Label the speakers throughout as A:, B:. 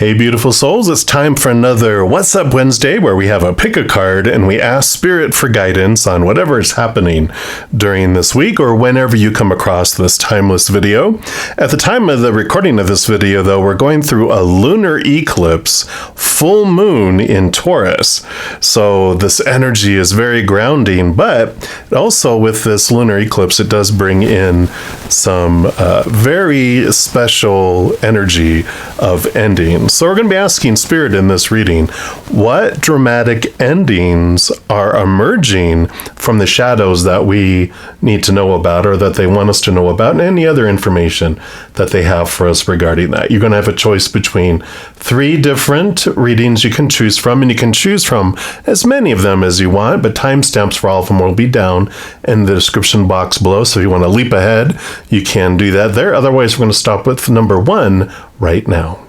A: Hey, beautiful souls, it's time for another What's Up Wednesday, where we have a pick a card and we ask Spirit for guidance on whatever is happening during this week or whenever you come across this timeless video. At the time of the recording of this video, though, we're going through a lunar eclipse, full moon in Taurus. So this energy is very grounding, but also with this lunar eclipse, it does bring in some very special energy of ending. So we're going to be asking Spirit in this reading, what dramatic endings are emerging from the shadows that we need to know about or that they want us to know about, and any other information that they have for us regarding that. You're going to have a choice between 3 different readings you can choose from, and you can choose from as many of them as you want, but timestamps for all of them will be down in the description box below. So if you want to leap ahead, you can do that there. Otherwise, we're going to stop with number 1 right now.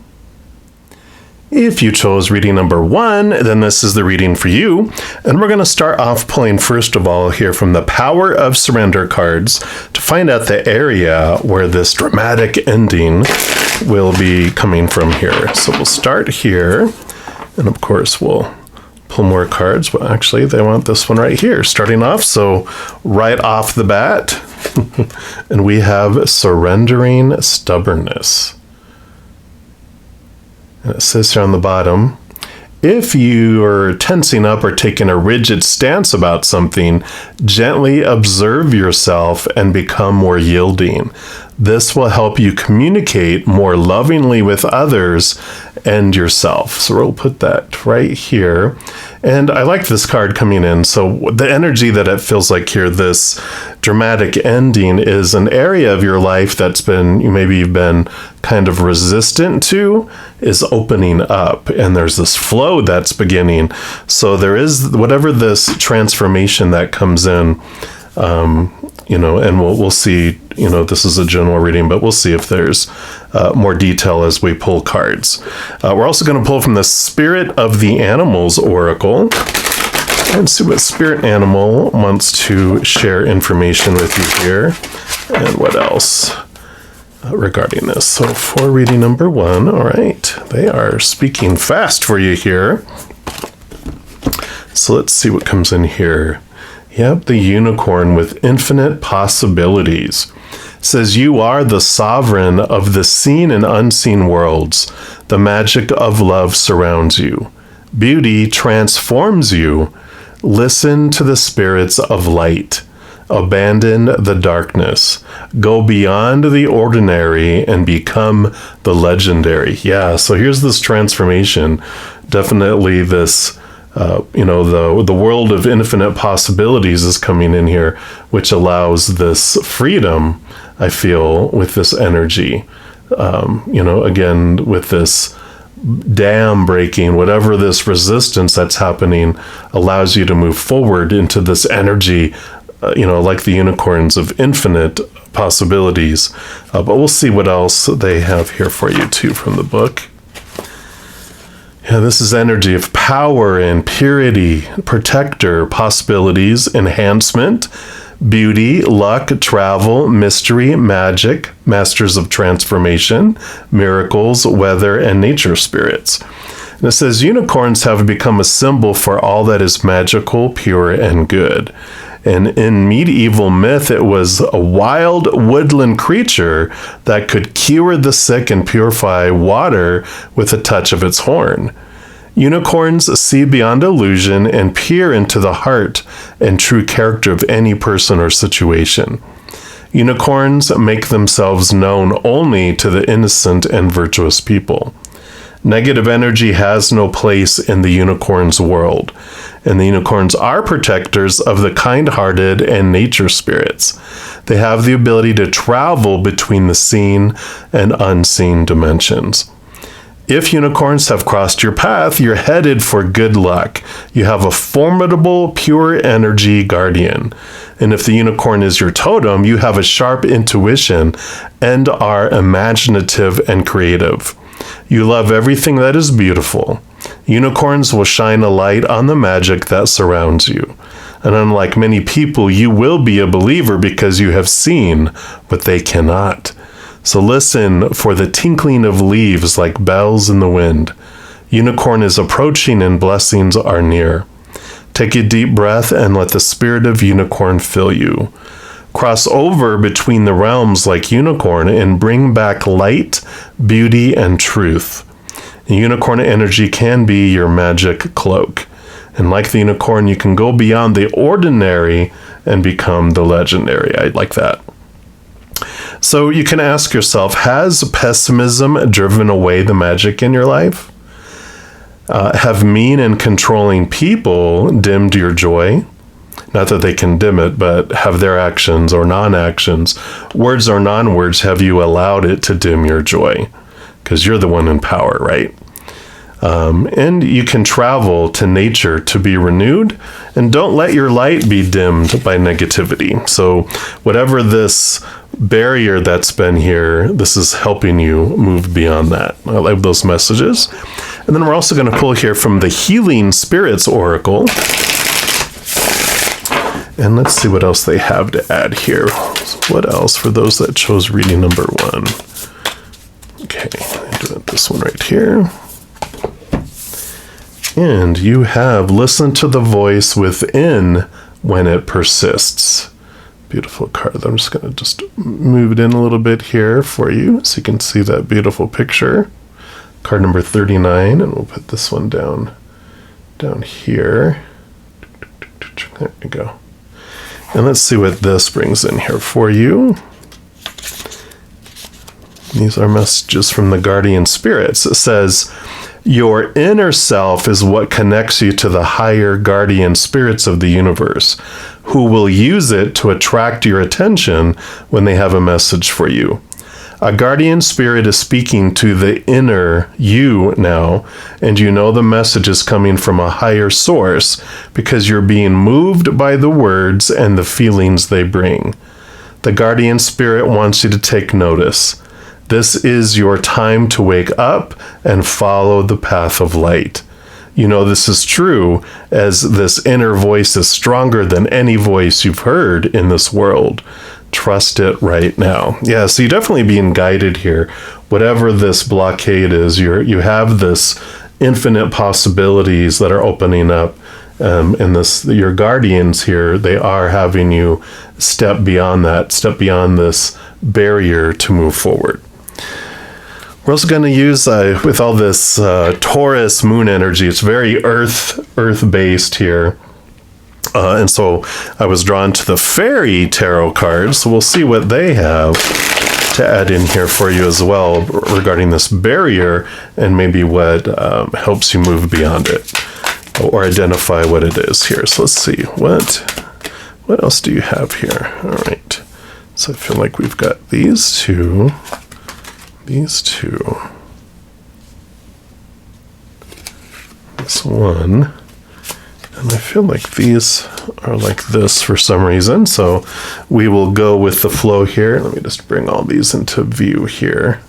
A: If you chose reading number 1, then this is the reading for you. And we're going to start off pulling, first of all, here from the Power of Surrender cards to find out the area where this dramatic ending will be coming from here. So we'll start here. And of course, we'll pull more cards. Well, actually, they want this one right here starting off. So right off the bat, and we have Surrendering Stubbornness. And it says here on the bottom, if you are tensing up or taking a rigid stance about something, gently observe yourself and become more yielding. This will help you communicate more lovingly with others and yourself. So we'll put that right here. And I like this card coming in. So the energy that it feels like here, this dramatic ending, is an area of your life that's been, you've been kind of resistant to, is opening up. And there's this flow that's beginning. So there is, whatever this transformation that comes in, and we'll see, this is a general reading, but we'll see if there's more detail as we pull cards. We're also going to pull from the Spirit of the Animals Oracle and see what Spirit Animal wants to share information with you here and what else regarding this. So for reading number 1, all right, they are speaking fast for you here. So let's see what comes in here. Yep, the unicorn with infinite possibilities. It says, you are the sovereign of the seen and unseen worlds. The magic of love surrounds you. Beauty transforms you. Listen to the spirits of light. Abandon the darkness. Go beyond the ordinary and become the legendary. Yeah, so here's this transformation. Definitely this the world of infinite possibilities is coming in here, which allows this freedom, I feel, with this energy. Again, with this dam breaking, whatever this resistance that's happening allows you to move forward into this energy, like the unicorns of infinite possibilities. But we'll see what else they have here for you, too, from the book. Yeah, this is energy of power and purity, protector, possibilities, enhancement, beauty, luck, travel, mystery, magic, masters of transformation, miracles, weather, and nature spirits. And it says, unicorns have become a symbol for all that is magical, pure, and good. And in medieval myth, it was a wild woodland creature that could cure the sick and purify water with a touch of its horn. Unicorns see beyond illusion and peer into the heart and true character of any person or situation. Unicorns make themselves known only to the innocent and virtuous people. Negative energy has no place in the unicorn's world, and the unicorns are protectors of the kind-hearted and nature spirits. They have the ability to travel between the seen and unseen dimensions. If unicorns have crossed your path, you're headed for good luck. You have a formidable, pure energy guardian. And if the unicorn is your totem, you have a sharp intuition and are imaginative and creative. You love everything that is beautiful. Unicorns will shine a light on the magic that surrounds you. And unlike many people, you will be a believer because you have seen what they cannot. So listen for the tinkling of leaves like bells in the wind. Unicorn is approaching and blessings are near. Take a deep breath and let the spirit of unicorn fill you. Cross over between the realms like unicorn and bring back light, beauty, and truth. Unicorn energy can be your magic cloak. And like the unicorn, you can go beyond the ordinary and become the legendary. I like that. So you can ask yourself, has pessimism driven away the magic in your life? Have mean and controlling people dimmed your joy? Not that they can dim it, but have their actions or non-actions, words or non-words, have you allowed it to dim your joy? Because you're the one in power, right? And you can travel to nature to be renewed, and don't let your light be dimmed by negativity. So whatever this barrier that's been here, this is helping you move beyond that. I love those messages. And then we're also going to pull here from the Healing Spirits Oracle. And let's see what else they have to add here. What else for those that chose reading number 1? Okay, I'm doing this one right here. And you have listened to the voice within when it persists. Beautiful card. I'm just going to just move it in a little bit here for you so you can see that beautiful picture. Card number 39, and we'll put this one down here. There we go. And let's see what this brings in here for you. These are messages from the guardian spirits. It says, your inner self is what connects you to the higher guardian spirits of the universe, who will use it to attract your attention when they have a message for you. A guardian spirit is speaking to the inner you now, and you know the message is coming from a higher source because you're being moved by the words and the feelings they bring. The guardian spirit wants you to take notice. This is your time to wake up and follow the path of light. You know this is true, as this inner voice is stronger than any voice you've heard in this world. Trust it right now. Yeah, so you're definitely being guided here. Whatever this blockade is, you have this infinite possibilities that are opening up. And your guardians here, they are having you step beyond that, step beyond this barrier to move forward. We're also going to use, with all this Taurus moon energy, it's very earth-based here. And so I was drawn to the fairy tarot cards, so we'll see what they have to add in here for you as well regarding this barrier and maybe what helps you move beyond it or identify what it is here. So let's see, what else do you have here? All right, so I feel like we've got these two, this one, and I feel like these are like this for some reason, so we will go with the flow here. Let me just bring all these into view here.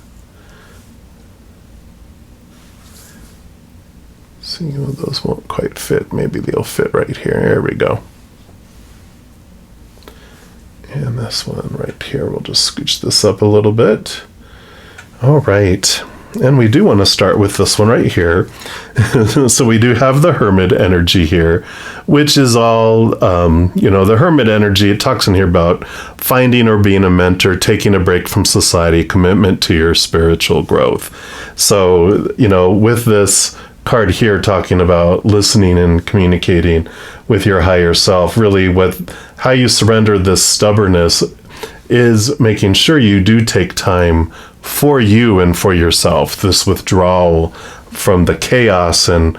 A: See, those won't quite fit. Maybe they'll fit right here. There we go. And this one right here, we'll just scooch this up a little bit. All right. And we do want to start with this one right here. So we do have the Hermit energy here, which is all, the Hermit energy. It talks in here about finding or being a mentor, taking a break from society, commitment to your spiritual growth. So, with this card here talking about listening and communicating with your higher self, really how you surrender this stubbornness is making sure you do take time for you and for yourself, this withdrawal from the chaos and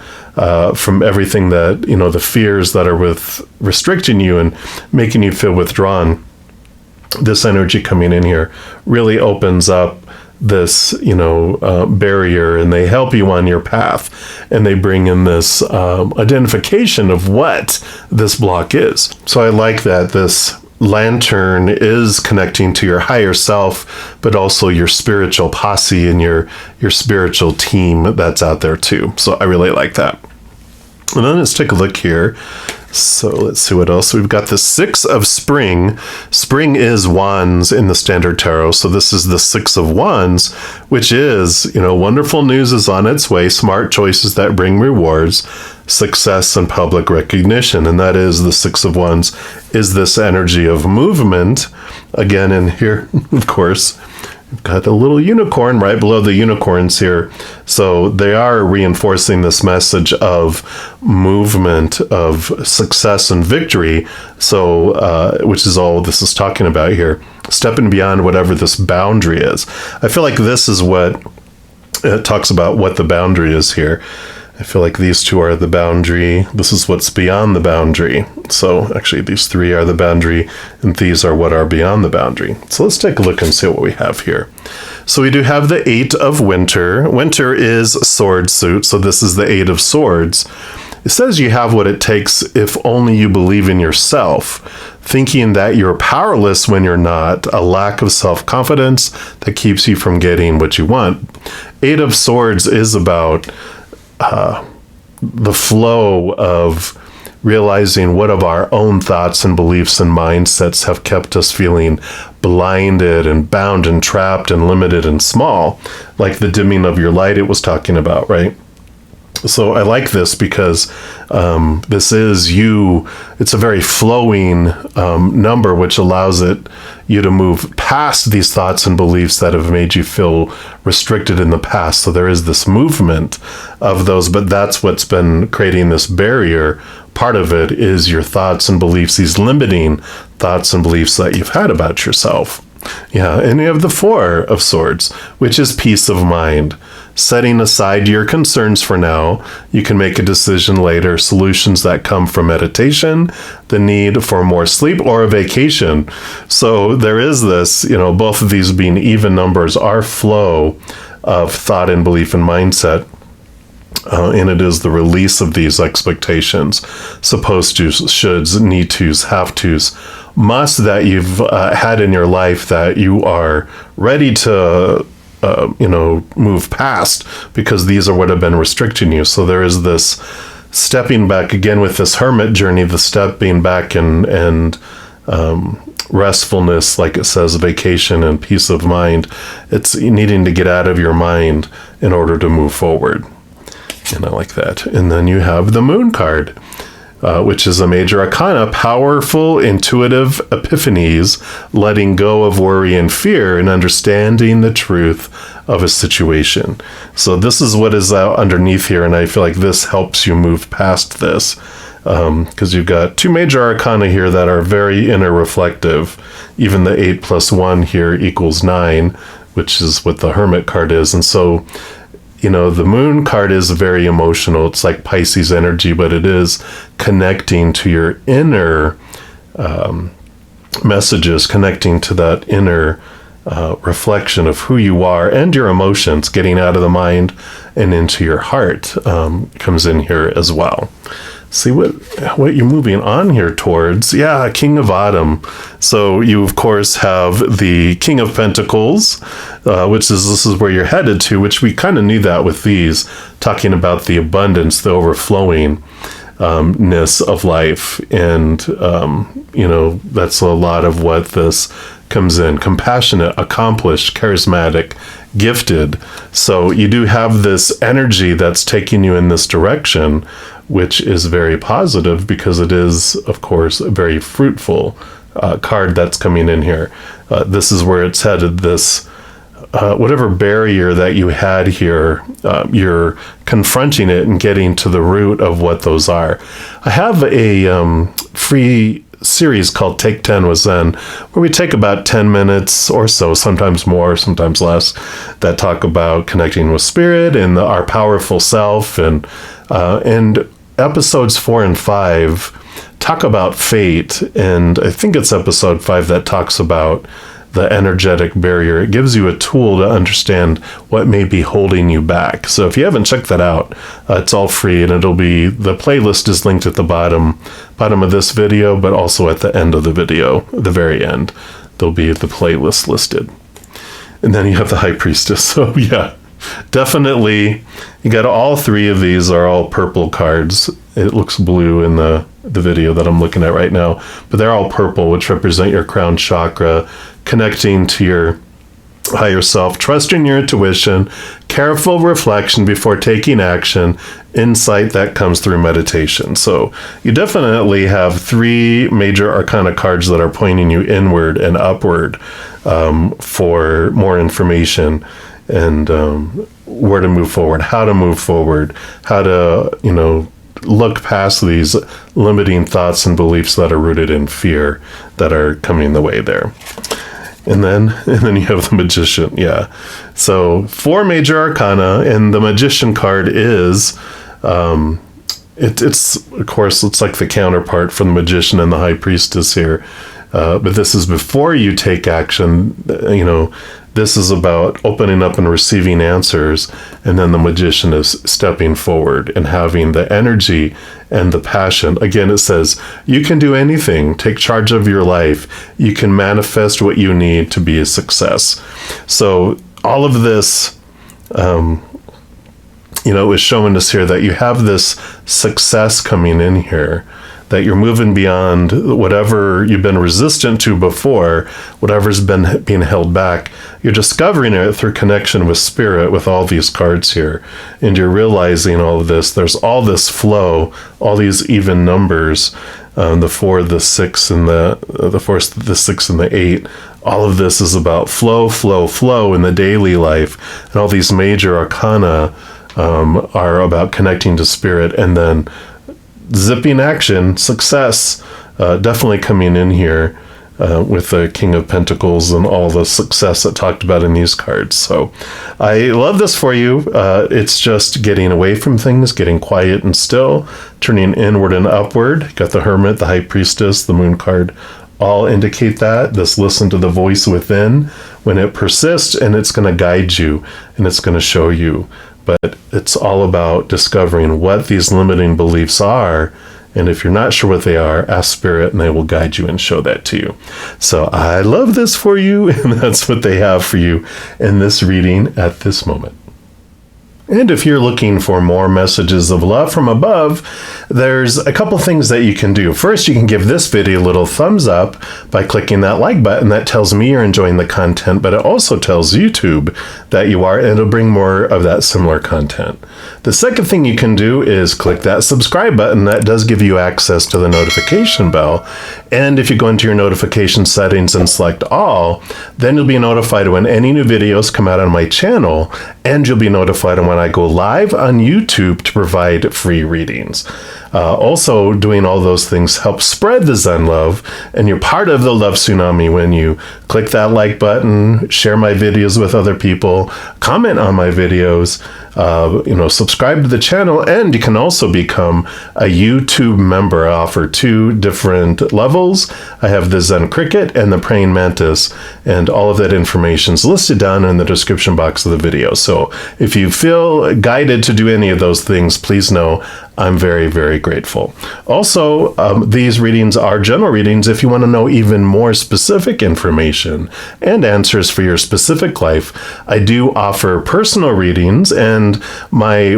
A: from everything that, the fears that are restricting you and making you feel withdrawn. This energy coming in here really opens up this, barrier, and they help you on your path, and they bring in this identification of what this block is. So I like that this lantern is connecting to your higher self, but also your spiritual posse and your spiritual team that's out there too. So I really like that. And then let's take a look here. So let's see what else. We've got the 6 of Spring. Spring is Wands in the Standard Tarot. So this is the 6 of Wands, which is, wonderful news is on its way. Smart choices that bring rewards, success, and public recognition. And that is the 6 of Wands, is this energy of movement. Again, in here, of course, we've got a little unicorn right below the unicorns here. So they are reinforcing this message of movement, of success and victory. So, which is all this is talking about here. Stepping beyond whatever this boundary is. I feel like this is what it talks about, what the boundary is here. I feel like these two are the boundary. This is what's beyond the boundary. So actually these 3 are the boundary and these are what are beyond the boundary. So let's take a look and see what we have here. So we do have the 8 of Winter. Winter is sword suit. So this is the 8 of Swords. It says you have what it takes if only you believe in yourself. Thinking that you're powerless when you're not, a lack of self-confidence that keeps you from getting what you want. 8 of Swords is about the flow of realizing what of our own thoughts and beliefs and mindsets have kept us feeling blinded and bound and trapped and limited and small, like the dimming of your light it was talking about, right? So I like this because this is you. It's a very flowing number, which allows you to move past these thoughts and beliefs that have made you feel restricted in the past. So there is this movement of those, but that's what's been creating this barrier. Part of it is your thoughts and beliefs, these limiting thoughts and beliefs that you've had about yourself. Yeah, and you have the 4 of Swords, which is peace of mind. Setting aside your concerns for now, you can make a decision later. Solutions that come from meditation, the need for more sleep, or a vacation. So there is this, both of these being even numbers, our flow of thought and belief and mindset. And it is the release of these expectations, supposed to, shoulds, need tos, have tos, must that you've had in your life that you are ready to move past, because these are what have been restricting you. So there is this stepping back again with this hermit journey, the stepping back and restfulness, like it says, vacation and peace of mind. It's needing to get out of your mind in order to move forward. And I like that. And then you have the Moon card, which is a major arcana, powerful, intuitive epiphanies, letting go of worry and fear and understanding the truth of a situation. So this is what is out underneath here, and I feel like this helps you move past this, because you've got 2 major arcana here that are very inner reflective. Even the 8 plus 1 here equals 9, which is what the Hermit card is. And so the Moon card is very emotional. It's like Pisces energy, but it is connecting to your inner messages, connecting to that inner reflection of who you are and your emotions, getting out of the mind and into your heart comes in here as well. See what you're moving on here towards. Yeah, King of Autumn. So you, of course, have the King of Pentacles, which is this is where you're headed to, which we kind of knew that with these, talking about the abundance, the overflowing ness of life. And, that's a lot of what this comes in. Compassionate, accomplished, charismatic, gifted. So you do have this energy that's taking you in this direction, which is very positive because it is, of course, a very fruitful card that's coming in here. This is where it's headed. This whatever barrier that you had here, you're confronting it and getting to the root of what those are. I have a free series called Take 10 with Zen, where we take about 10 minutes or so, sometimes more, sometimes less, that talk about connecting with spirit and our powerful self. And episodes 4 and 5 talk about fate. And I think it's episode 5 that talks about the energetic barrier. It gives you a tool to understand what may be holding you back. So if you haven't checked that out, it's all free, and the playlist is linked at the bottom of this video, but also at the end of the video, the very end, there'll be the playlist listed. And then you have the High Priestess. So yeah, definitely you got all 3 of these are all purple cards, it looks blue in the video that I'm looking at right now, but they're all purple, which represent your crown chakra, connecting to your higher self, trusting your intuition, careful reflection before taking action, insight that comes through meditation. So you definitely have 3 major arcana cards that are pointing you inward and upward for more information and where to move forward, how to look past these limiting thoughts and beliefs that are rooted in fear that are coming the way there. And then you have the Magician. Yeah. So 4 major arcana, and the Magician card is, it's of course, it's like the counterpart from the Magician and the High Priestess here. But this is before you take action. This is about opening up and receiving answers. And then the Magician is stepping forward and having the energy and the passion. Again, it says, you can do anything. Take charge of your life. You can manifest what you need to be a success. So all of this, is showing us here that you have this success coming in here, that you're moving beyond whatever you've been resistant to before, whatever's been being held back. You're discovering it through connection with spirit with all these cards here. And you're realizing all of this. There's all this flow, all these even numbers, the 4, the 6, and the 4, the 6, and the 8. All of this is about flow, flow, flow in the daily life. And all these major arcana are about connecting to spirit, and then zipping action, success, definitely coming in here with the King of Pentacles and all the success that talked about in these cards. So I love this for you. It's just getting away from things, getting quiet and still, turning inward and upward. Got the Hermit, the High Priestess, the Moon card, all indicate that. This listen to the voice within when it persists, and it's going to guide you and it's going to show you. But it's all about discovering what these limiting beliefs are. And if you're not sure what they are, ask Spirit and they will guide you and show that to you. So I love this for you, and that's what they have for you in this reading at this moment. And if you're looking for more messages of love from above, there's a couple things that you can do. First, you can give this video a little thumbs up by clicking that like button. That tells me you're enjoying the content, but it also tells YouTube that you are, and it'll bring more of that similar content. The second thing you can do is click that subscribe button. That does give you access to the notification bell. And if you go into your notification settings and select all, then you'll be notified when any new videos come out on my channel, and you'll be notified when I go live on YouTube to provide free readings. Also, doing all those things helps spread the Zen love, and you're part of the Love Tsunami when you click that like button, share my videos with other people, comment on my videos, subscribe to the channel, and you can also become a YouTube member. I offer 2 different levels. I have the Zen Cricket and the Praying Mantis, and all of that information is listed down in the description box of the video. So if you feel guided to do any of those things, please know I'm very, very grateful. Also, these readings are general readings. If you want to know even more specific information and answers for your specific life, I do offer personal readings, and my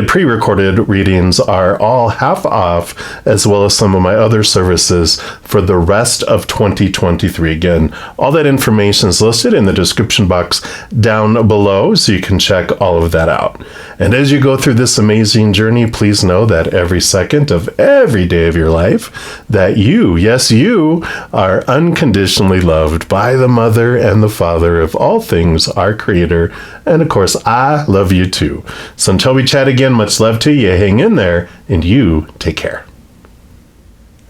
A: pre-recorded readings are all half off, as well as some of my other services for the rest of 2023. Again, all that information is listed in the description box down below, so you can check all of that out. And as you go through this amazing journey, please know that every second of every day of your life, that you, yes, you, are unconditionally loved by the Mother and the Father of all things, our Creator. And of course, I love you too. So until we chat again, much love to you. Hang in there, and you take care.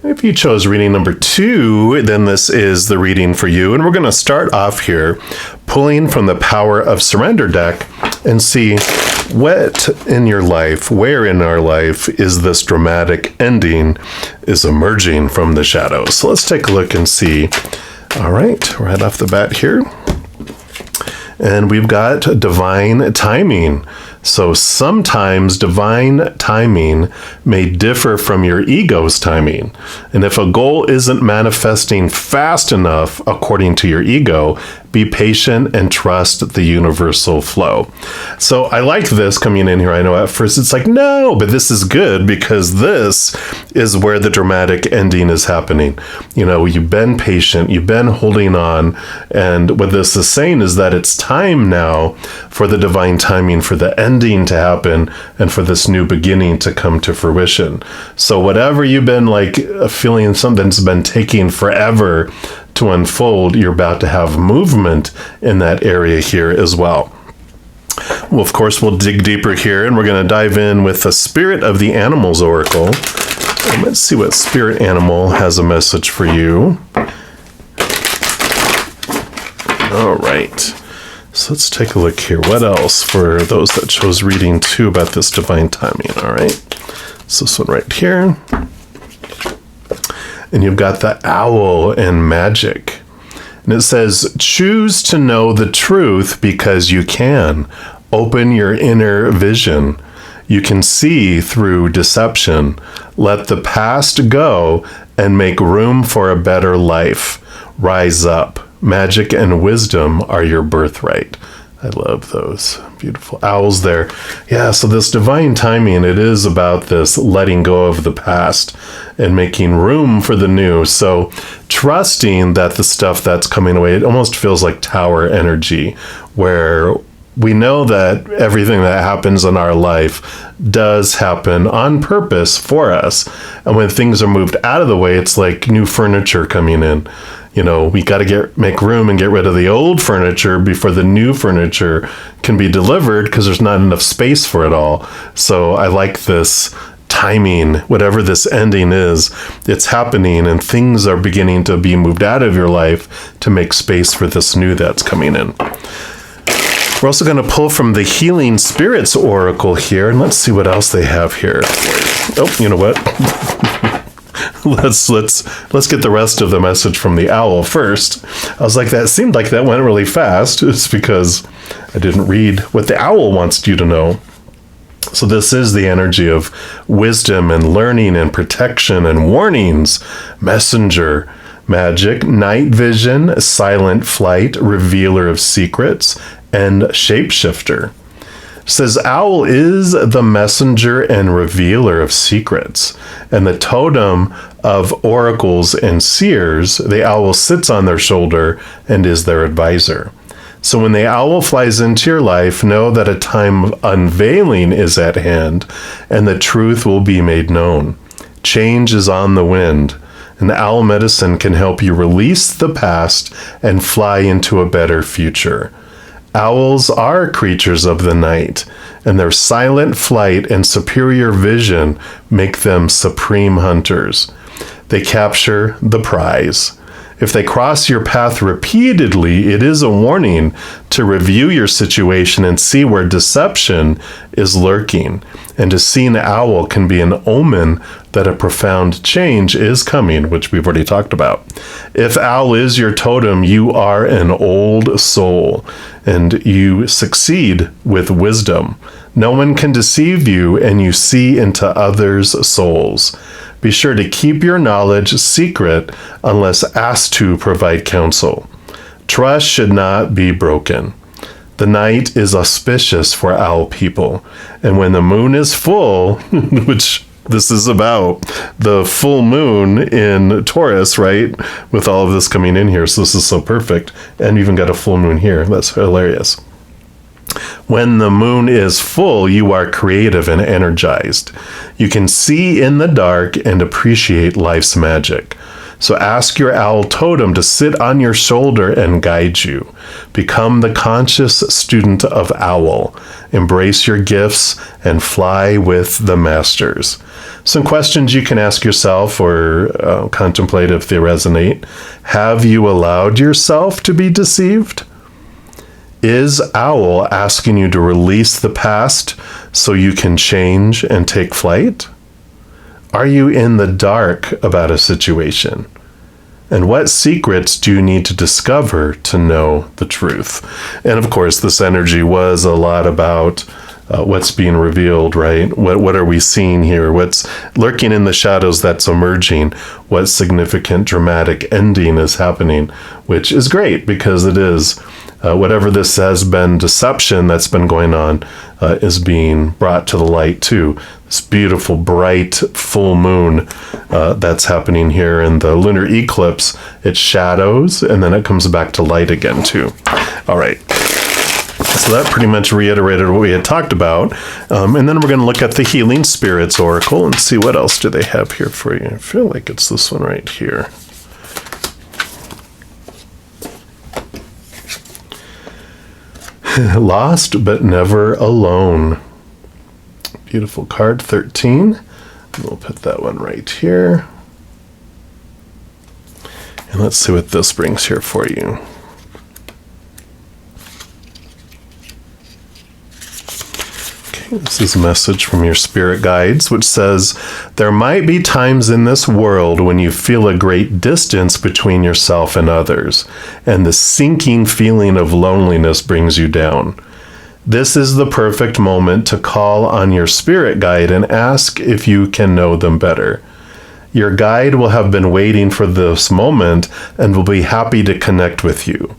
A: If you chose reading number 2, then this is the reading for you. And we're going to start off here pulling from the Power of Surrender deck and see what in your life, where in our life is this dramatic ending is emerging from the shadows. So let's take a look and see. All right, right off the bat here. And we've got divine timing. So sometimes divine timing may differ from your ego's timing. And if a goal isn't manifesting fast enough according to your ego, be patient and trust the universal flow. So I like this coming in here. I know at first it's like, no, but this is good because this is where the dramatic ending is happening. You know, you've been patient, you've been holding on. And what this is saying is that it's time now for the divine timing, for the ending to happen and for this new beginning to come to fruition. So whatever you've been like feeling something's been taking forever to unfold, you're about to have movement in that area here as well. Well, of course, we'll dig deeper here, and we're going to dive in with the Spirit of the Animals Oracle. And let's see what Spirit Animal has a message for you. All right. So let's take a look here. What else for those that chose reading 2 about this divine timing? All right. So this one right here. And you've got the owl and magic. And it says, choose to know the truth because you can. Open your inner vision. You can see through deception. Let the past go and make room for a better life. Rise up. Magic and wisdom are your birthright. I love those beautiful owls there. Yeah, so this divine timing, it is about this letting go of the past and making room for the new. So trusting that the stuff that's coming away, it almost feels like tower energy, where we know that everything that happens in our life does happen on purpose for us. And when things are moved out of the way, it's like new furniture coming in. You know, we got to make room and get rid of the old furniture before the new furniture can be delivered because there's not enough space for it all. So I like this timing, whatever this ending is, it's happening and things are beginning to be moved out of your life to make space for this new that's coming in. We're also going to pull from the Healing Spirits Oracle here, and let's see what else they have here. Oh, you know what? Let's get the rest of the message from the owl first. I was like, that seemed like that went really fast. It's because I didn't read what the owl wants you to know. So this is the energy of wisdom and learning and protection and warnings. Messenger, magic, night vision, silent flight, revealer of secrets, and shapeshifter. It says owl is the messenger and revealer of secrets, and the totem of oracles and seers. The owl sits on their shoulder and is their advisor. So when the owl flies into your life, know that a time of unveiling is at hand, and the truth will be made known. Change is on the wind, and owl medicine can help you release the past and fly into a better future. Owls are creatures of the night, and their silent flight and superior vision make them supreme hunters. They capture the prize. If they cross your path repeatedly, it is a warning to review your situation and see where deception is lurking. And to see an owl can be an omen that a profound change is coming, which we've already talked about. If owl is your totem, you are an old soul, and you succeed with wisdom. No one can deceive you, and you see into others' souls. Be sure to keep your knowledge secret unless asked to provide counsel. Trust should not be broken. The night is auspicious for owl people, and when the moon is full, which this is about, the full moon in Taurus, right? With all of this coming in here, so this is so perfect. And you even got a full moon here. That's hilarious. When the moon is full, you are creative and energized. You can see in the dark and appreciate life's magic. So ask your owl totem to sit on your shoulder and guide you. Become the conscious student of owl. Embrace your gifts and fly with the masters. Some questions you can ask yourself or contemplate if they resonate. Have you allowed yourself to be deceived? Is owl asking you to release the past so you can change and take flight? Are you in the dark about a situation? And what secrets do you need to discover to know the truth? And of course, this energy was a lot about what's being revealed, right? What are we seeing here? What's lurking in the shadows that's emerging? What significant dramatic ending is happening? Which is great, because it is. Whatever this has been deception that's been going on is being brought to the light too. This beautiful, bright, full moon that's happening here in the lunar eclipse. It shadows, and then it comes back to light again too. All right. So that pretty much reiterated what we had talked about. And then we're going to look at the Healing Spirits Oracle and see what else do they have here for you. I feel like it's this one right here. Lost but never alone. Beautiful card, 13. We'll put that one right here. And let's see what this brings here for you. This is a message from your spirit guides, which says, there might be times in this world when you feel a great distance between yourself and others, and the sinking feeling of loneliness brings you down. This is the perfect moment to call on your spirit guide and ask if you can know them better. Your guide will have been waiting for this moment and will be happy to connect with you.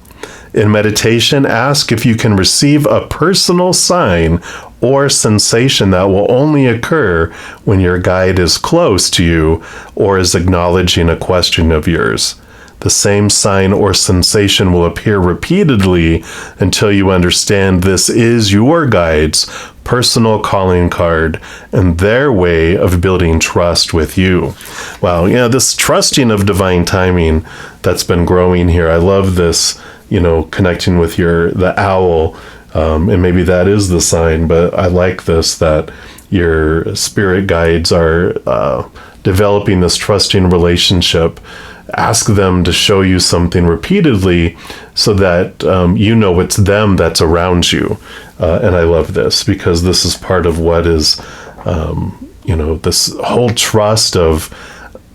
A: In meditation, ask if you can receive a personal sign or sensation that will only occur when your guide is close to you or is acknowledging a question of yours. The same sign or sensation will appear repeatedly until you understand this is your guide's personal calling card and their way of building trust with you. Wow, yeah, this trusting of divine timing that's been growing here. I love this, connecting with the owl, and maybe that is the sign, but I like this, that your spirit guides are developing this trusting relationship. Ask them to show you something repeatedly so that it's them that's around you. And I love this, because this is part of what is, this whole trust of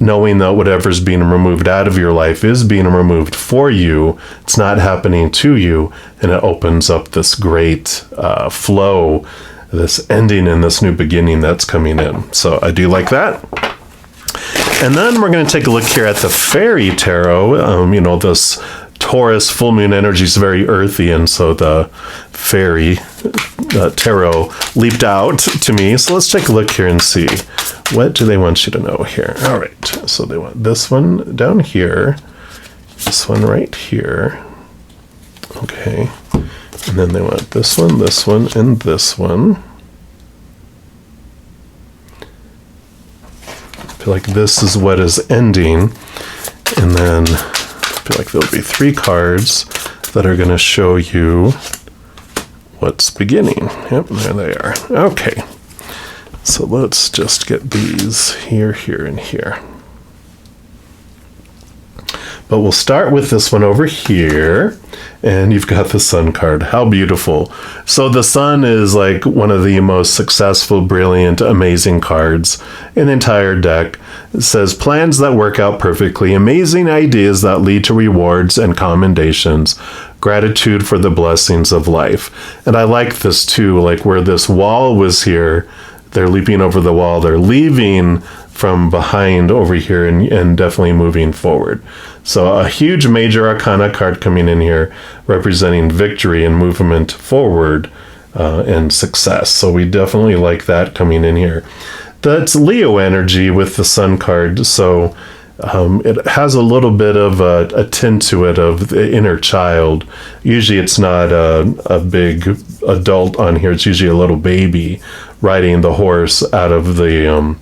A: knowing that whatever's being removed out of your life is being removed for you. It's not happening to you. And it opens up this great flow, this ending and this new beginning that's coming in. So I do like that. And then we're going to take a look here at the Fairy Tarot. This Taurus full moon energy is very earthy, and so the Fairy Tarot leaped out to me. So let's take a look here and see, what do they want you to know here? All right, so they want this one down here, this one right here. Okay, and then they want this one, and this one. I feel like this is what is ending, and then I feel like there'll be 3 cards that are going to show you what's beginning. Yep, there they are. Okay, so let's just get these here, and here. But we'll start with this one over here, and you've got the Sun card. How beautiful. So the Sun is like one of the most successful, brilliant, amazing cards in the entire deck. It says, plans that work out perfectly, amazing ideas that lead to rewards and commendations, gratitude for the blessings of life. And I like this too, like where this wall was here, they're leaping over the wall, they're leaving from behind over here and definitely moving forward. So a huge major arcana card coming in here representing victory and movement forward and success. So we definitely like that coming in here. That's Leo energy with the Sun card. So it has a little bit of a tint to it of the inner child. Usually it's not a big adult on here. It's usually a little baby riding the horse out of the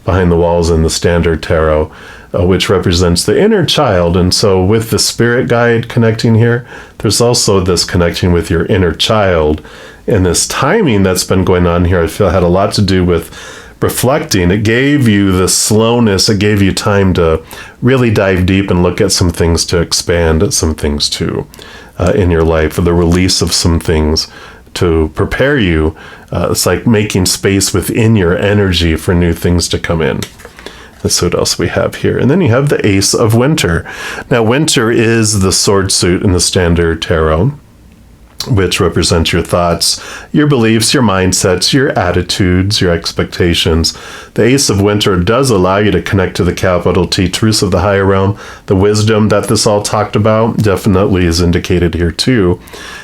A: behind the walls in the standard tarot, which represents the inner child. And so with the spirit guide connecting here, there's also this connecting with your inner child. And this timing that's been going on here, I feel had a lot to do with reflecting. It gave you the slowness. It gave you time to really dive deep and look at some things, to expand at some things too in your life, or the release of some things to prepare you. It's like making space within your energy for new things to come in. That's what else we have here. And then you have the Ace of Winter. Now, Winter is the sword suit in the standard tarot. which represents your thoughts, your beliefs, your mindsets, your attitudes, your expectations. The Ace of Winter does allow you to connect to the capital T, truths of the higher realm. The wisdom that this all talked about definitely is indicated here too.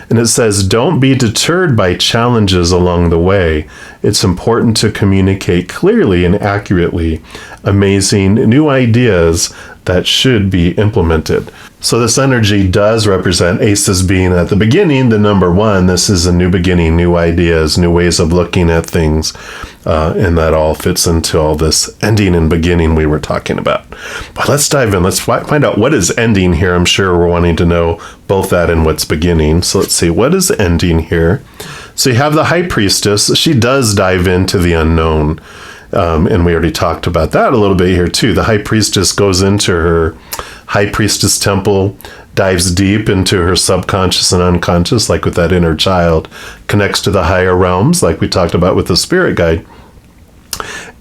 A: And it says, don't be deterred by challenges along the way. It's important to communicate clearly and accurately amazing new ideas that should be implemented. So this energy does represent aces being at the beginning, the number one. This is a new beginning, new ideas, new ways of looking at things. And that all fits into all this ending and beginning we were talking about. But let's dive in. Let's find out what is ending here. I'm sure we're wanting to know both that and what's beginning. So let's see, what is ending here? So you have the High Priestess. She does dive into the unknown. And we already talked about that a little bit here too. The High Priestess goes into her High Priestess temple, dives deep into her subconscious and unconscious, like with that inner child, connects to the higher realms, like we talked about with the spirit guide.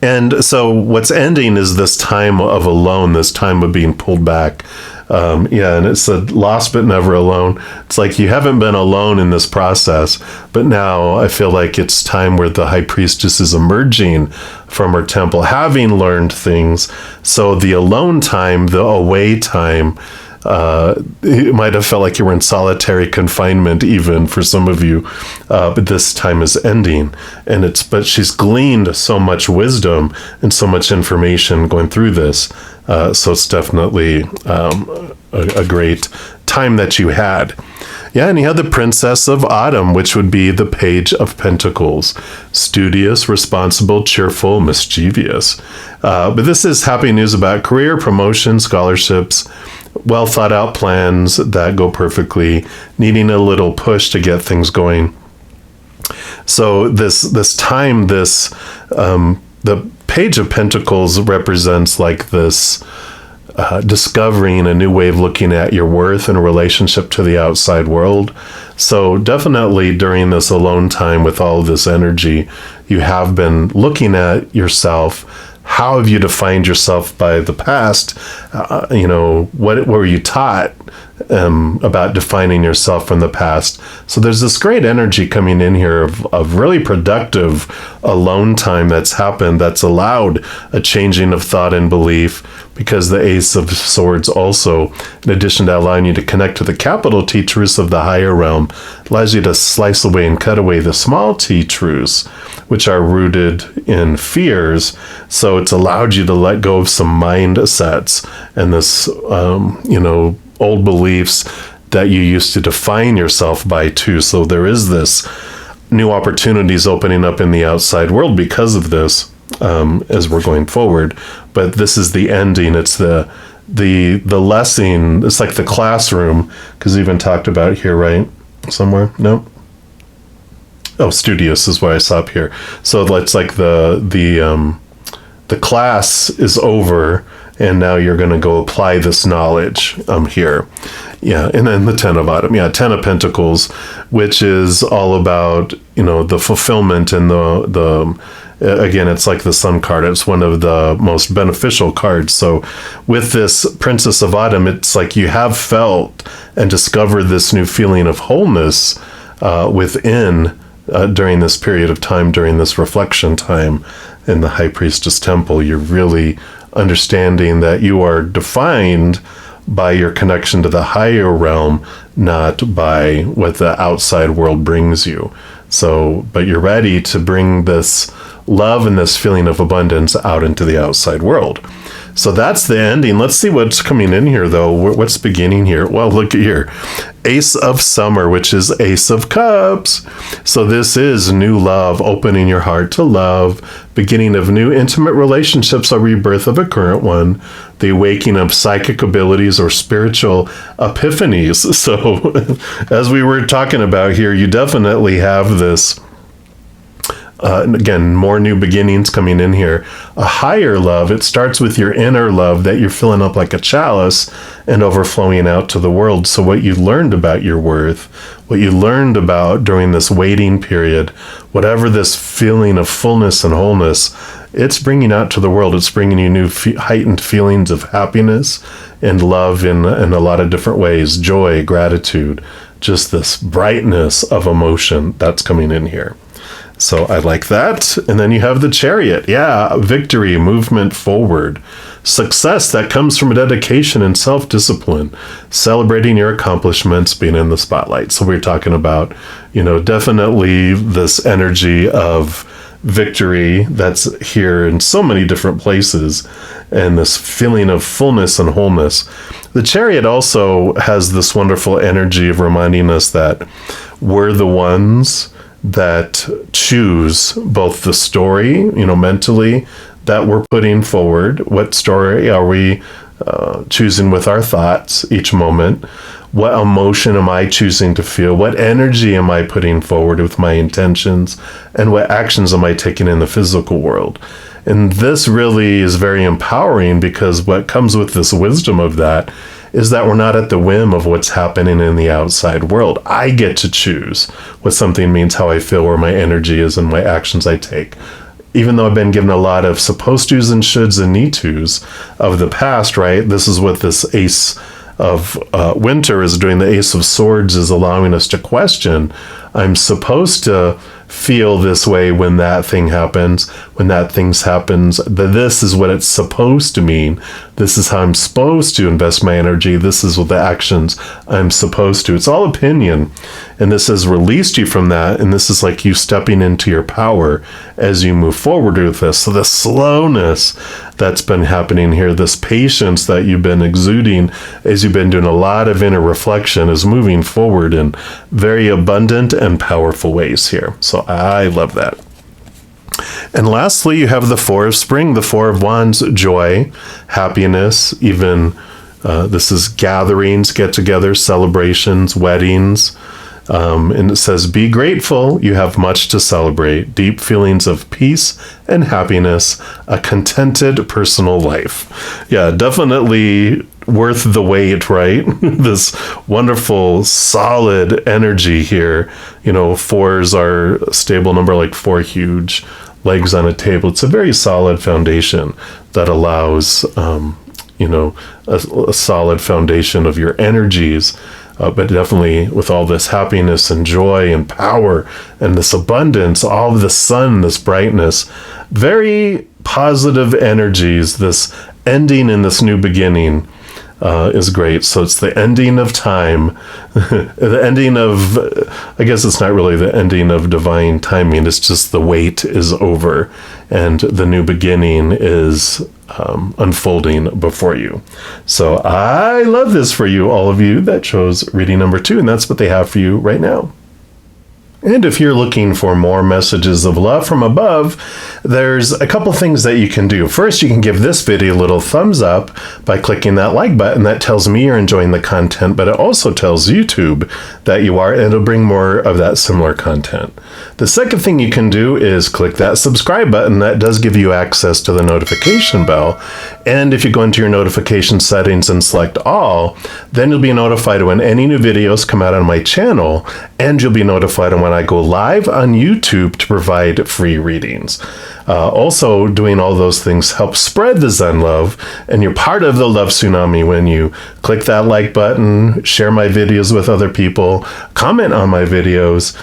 A: And so what's ending is this time of alone, this time of being pulled back. And it's a lost but never alone. It's like you haven't been alone in this process, but now I feel like it's time where the High Priestess is emerging from her temple, having learned things. So the alone time, the away time, it might have felt like you were in solitary confinement even for some of you, but this time is ending. But she's gleaned so much wisdom and so much information going through this. So it's definitely a great time that you had. Yeah, and you had the Princess of Autumn, which would be the Page of Pentacles. Studious, responsible, cheerful, mischievous. But this is happy news about career, promotion, scholarships, well thought out plans that go perfectly, needing a little push to get things going. So this time, the Page of Pentacles represents like this discovering a new way of looking at your worth in a relationship to the outside world. So definitely during this alone time with all of this energy, you have been looking at yourself. How have you defined yourself by the past? What were you taught about defining yourself from the past? So there's this great energy coming in here of really productive alone time that's happened, that's allowed a changing of thought and belief, because the Ace of Swords also, in addition to allowing you to connect to the capital T truths of the higher realm, allows you to slice away and cut away the small t truths, which are rooted in fears. So it's allowed you to let go of some mindsets and this, old beliefs that you used to define yourself by too. So there is this new opportunities opening up in the outside world because of this, as we're going forward. But this is the ending. It's the lesson. It's like the classroom, because even talked about here, right? Somewhere? No. Oh, studious is why I saw up here. So it's like the class is over, and now you're going to go apply this knowledge here. Yeah, and then the Ten of Autumn. Yeah, Ten of Pentacles, which is all about, the fulfillment and the again, it's like the Sun card. It's one of the most beneficial cards. So with this Princess of Autumn, it's like you have felt and discovered this new feeling of wholeness within during this period of time, during this reflection time in the High Priestess Temple. You're really understanding that you are defined by your connection to the higher realm, not by what the outside world brings you. So, but you're ready to bring this love and this feeling of abundance out into the outside world. So that's the ending. Let's see what's coming in here, though. What's beginning here? Well, look at here. Ace of Summer, which is Ace of Cups. So this is new love, opening your heart to love, beginning of new intimate relationships, a rebirth of a current one, the awakening of psychic abilities or spiritual epiphanies. So as we were talking about here, you definitely have this. Again, more new beginnings coming in here. A higher love, it starts with your inner love that you're filling up like a chalice and overflowing out to the world. So what you learned about your worth, what you learned about during this waiting period, whatever this feeling of fullness and wholeness, it's bringing out to the world. It's bringing you new heightened feelings of happiness and love in a lot of different ways. Joy, gratitude, just this brightness of emotion that's coming in here. So I like that. And then you have the Chariot. Yeah, victory, movement forward. Success that comes from dedication and self-discipline. Celebrating your accomplishments, being in the spotlight. So we're talking about, definitely this energy of victory that's here in so many different places, and this feeling of fullness and wholeness. The Chariot also has this wonderful energy of reminding us that we're the ones that choose both the story, mentally, that we're putting forward. What story are we choosing with our thoughts each moment? What emotion am I choosing to feel? What energy am I putting forward with my intentions? And what actions am I taking in the physical world? And this really is very empowering, because what comes with this wisdom of that is that we're not at the whim of what's happening in the outside world. I get to choose what something means, how I feel, where my energy is, and what actions I take. Even though I've been given a lot of supposed to's and shoulds and need to's of the past, right? This is what this Ace of Winter is doing. The Ace of Swords is allowing us to question. I'm supposed to feel this way when that thing happens. When that thing happens, this is what it's supposed to mean. This is how I'm supposed to invest my energy. This is what the actions I'm supposed to. It's all opinion. And this has released you from that. And this is like you stepping into your power as you move forward with this. So the slowness that's been happening here, this patience that you've been exuding as you've been doing a lot of inner reflection, is moving forward in very abundant and powerful ways here. So I love that. And lastly, you have the Four of Spring, the Four of Wands, joy, happiness, even this is gatherings, get-togethers, celebrations, weddings. And it says, be grateful, you have much to celebrate, deep feelings of peace and happiness, a contented personal life. Yeah, definitely worth the wait, right? This wonderful, solid energy here. Fours are a stable number, like 4 huge legs on a table. It's a very solid foundation that allows, a solid foundation of your energies. But definitely with all this happiness and joy and power and this abundance, all of the sun, this brightness, very positive energies, this ending and this new beginning is great. So it's the ending of time, the ending of, I guess it's not really the ending of divine timing. It's just the wait is over and the new beginning is unfolding before you. So I love this for you, all of you that chose reading number 2, and that's what they have for you right now. And if you're looking for more messages of love from above, there's a couple things that you can do. First, you can give this video a little thumbs up by clicking that like button. That tells me you're enjoying the content, but it also tells YouTube that you are, and it'll bring more of that similar content. The second thing you can do is click that subscribe button. That does give you access to the notification bell. And if you go into your notification settings and select all, then you'll be notified when any new videos come out on my channel, and you'll be notified when I go live on YouTube to provide free readings. Also, doing all those things helps spread the Zen love, and you're part of the Love Tsunami when you click that like button, share my videos with other people, comment on my videos,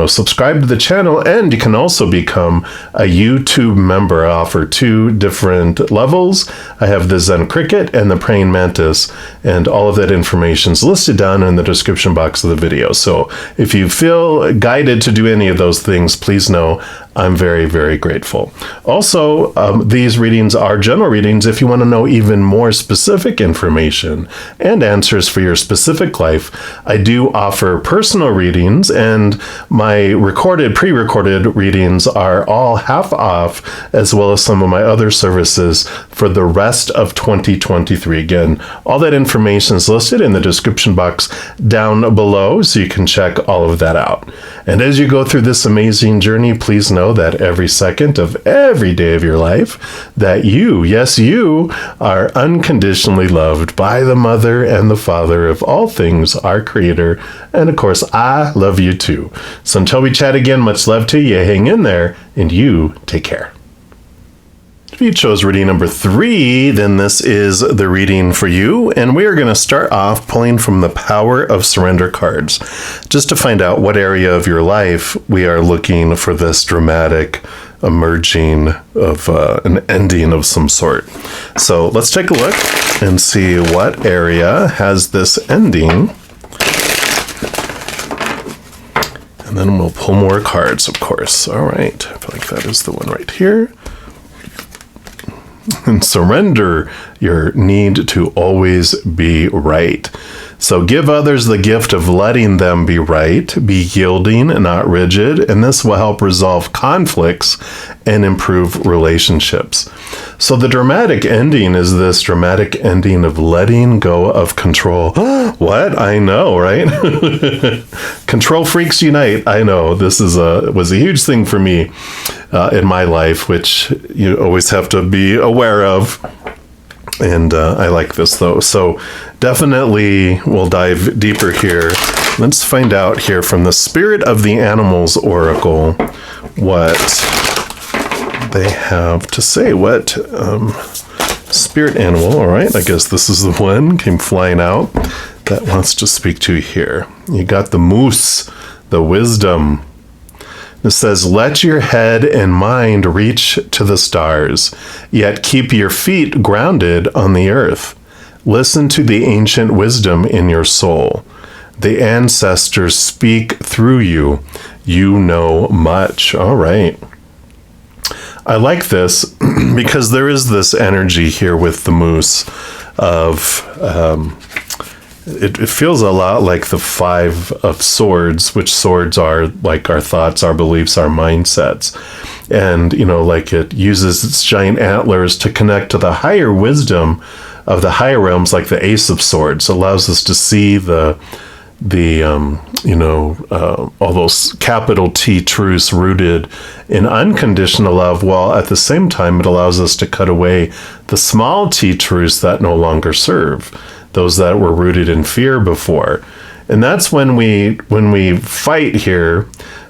A: subscribe to the channel, and you can also become a YouTube member. I offer 2 different levels. I have the Zen Cricket and the Praying Mantis, and all of that information is listed down in the description box of the video. So if you feel guided to do any of those things, please know I'm very, very grateful. Also, these readings are general readings. If you want to know even more specific information and answers for your specific life, I do offer personal readings, and my pre-recorded readings are all half off, as well as some of my other services for the rest of 2023. Again, all that information is listed in the description box down below, so you can check all of that out. And as you go through this amazing journey, please know that every second of every day of your life, that you, yes, you, are unconditionally loved by the Mother and the Father of all things, our Creator. And of course, I love you too. So until we chat again, much love to you. Hang in there, and you take care. If you chose reading number 3, then this is the reading for you. And we are going to start off pulling from the Power of Surrender cards, just to find out what area of your life we are looking for this dramatic emerging of an ending of some sort. So let's take a look and see what area has this ending. And then we'll pull more cards, of course. All right. I feel like that is the one right here. And surrender your need to always be right. So give others the gift of letting them be right, be yielding and not rigid, and this will help resolve conflicts and improve relationships. So the dramatic ending is this dramatic ending of letting go of control. What? I know, right? Control freaks unite. I know. This was a huge thing for me in my life, which you always have to be aware of. And I like this, though. So definitely we'll dive deeper here. Let's find out here from the Spirit of the Animals Oracle what they have to say. What spirit animal, all right, I guess this is the one came flying out that wants to speak to you here. You got the moose, the wisdom. It says, let your head and mind reach to the stars, yet keep your feet grounded on the earth. Listen to the ancient wisdom in your soul. The ancestors speak through you. You know much. All right. I like this because there is this energy here with the moose of... It feels a lot like the 5 of swords, which swords are like our thoughts, our beliefs, our mindsets. And, like it uses its giant antlers to connect to the higher wisdom of the higher realms, like the Ace of Swords. It allows us to see all those capital T truths rooted in unconditional love, while at the same time it allows us to cut away the small T truths that no longer serve, those that were rooted in fear before. And that's when we fight here,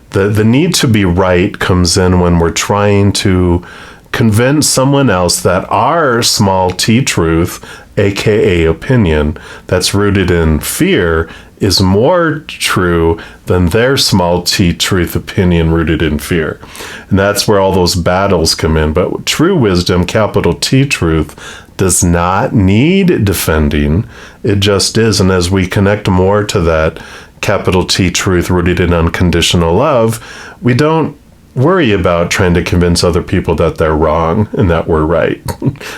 A: the need to be right comes in when we're trying to convince someone else that our small T truth, aka opinion, that's rooted in fear is more true than their small T truth opinion rooted in fear. And that's where all those battles come in. But true wisdom, capital T truth, does not need defending. It just is. And as we connect more to that capital T truth rooted in unconditional love, we don't worry about trying to convince other people that they're wrong and that we're right,